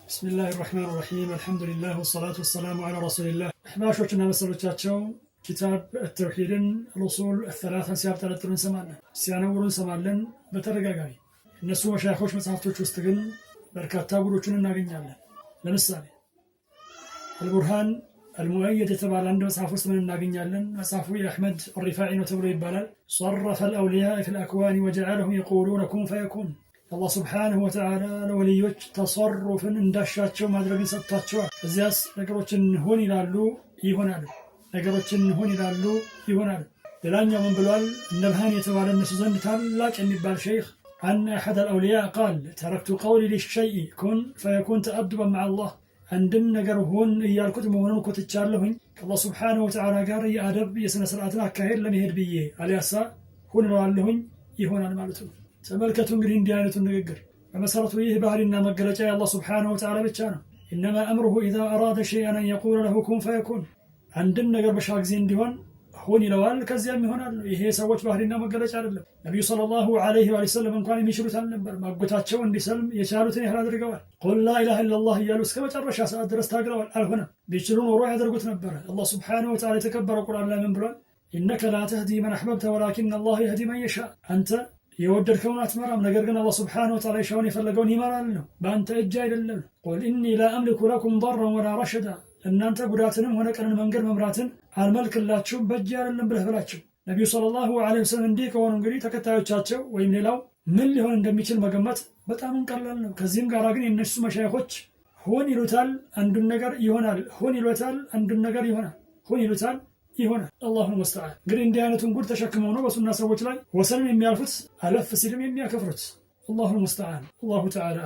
بسم الله الرحمن الرحيم الحمد لله والصلاة والسلام على رسول الله أحباشوችና መሰሎቻቸው ኪታብ التوحيد الأصول الثلاثة ሲያብጠለጥሉ እንሰማለን ሲያነውሩ እንሰማለን በተደጋጋሚ እነሱ መሻይኾች መጽሐፍቶች ውስጥ ግን በርካታ ጉዶችን እናገኛለን ለምሳሌ البرهان المؤيد የተባለ አንድ መጽሐፍ ውስጥ ምን እናገኛለን መጽሐፉ የአህመድ الرفاعي ነው ተብሎ ይባላል صرف الأولياء في الأكوان وجعلهم يقولون كن فيكون الله سبحانه وتعالى ለወልዮች ተصرفን እንዳሻቸው ማድረግን ሰጥቷቸዋል እዚያስ ነገሮችን ሁን ይላሉ ይሆናሉ ነገሮችን ሁን ይላሉ ይሆናሉ ሌላኛው ምን ብሏል ነብሃን የተባለ እነሱ ዘንድ ታላቅ የሚባል ሸይኽ أن أحد الأولياء قال تركت قولي للشيء كن فيكون تأدبا مع الله عندن ነገር ሁን እያልኩት መሆኑን ኮትቻለሁኝ ከአላህ Subhanahu Wa Ta'ala ጋር የአደብ የሥነ ሥርዓትን አካሄድ ለመሄድ ብዬ አሊያሳ ሁን እለዋለሁኝ ይሆናል ማለት ነው ተመልከቱ እንግዲህ እንዲህ አይነቱን ንግግር በመሰረቱ ይህ ባህሪና መገለጫ የአላህ Subhanahu Wa Ta'ala ብቻ ነው انما امره اذا اراد شيئا ان يقول له كن فيكون አንድን ነገር በሻ ጊዜ እንዲሆን ሁን ይለዋል ከዚያም ይሆናል ይሄ ሰዎች ባህሪና መገለጫ አይደለም ነብዩ ሰለላሁ ዐለይሂ ወሰለም እንኳን የሚችሉት አልነበር ማጎታቸው እንዲሰልም የቻሉትን ያህል አድርገዋል ቁል ላ ኢላሃ ኢላላህ እያሉ እስከ መጨረሻ ሰዓት ድረስ ታግለዋል አልሆነም ቢችሉ ኖሮ ያደርጉት ነበር አላህ Subhanahu Wa Ta'ala የተከበረው ቁርአን ላይ ምን ብሏል انك لا تهدي من احببت ولكن الله يهدي من يشاء አንተ የወደድከውን አትመራም ነገር ግን አላህ Subhanahu Wa Ta'ala ሻውን የፈለገውን ይመራል ነው በአንተ እጅ አይደለም ቁል ኢኒ ላ አምሊኩ ለኩም ضرا ولا رشدا እናንተ ጉዳትንም ሆነ ቀንን መንገድ መምራትን አልመልክላችሁም በእጅ አይደለም ብለህ በላቸው ነብዩ ሰለላሁ ዐለይሂ ወሰለም እንዲህ ከሆኑ እንግዲህ ተከታዮቻቸው ወይም ሌላው ምን ሊሆን እንደሚችል መገመት በጣም ቀላል ነው ከዚህም ጋር ግን የነሱ መሻይኾች ሁን ይሉታል አንዱን ነገር ይሆናል ሁን ይሉታል አንዱን ነገር ይሆናል ሁን ይሉታል ይሆናል አላሁ ሙስተዓን እንግዲህ እንዲህ አይነቱን ጉድ ተሸክመው ነው በሱና ሰዎች ላይ ወሰንን የሚያልፉት አለፍ ሲልም የሚያከፍሩት አላሁ ሙስተዓን አላሁ ተዓላ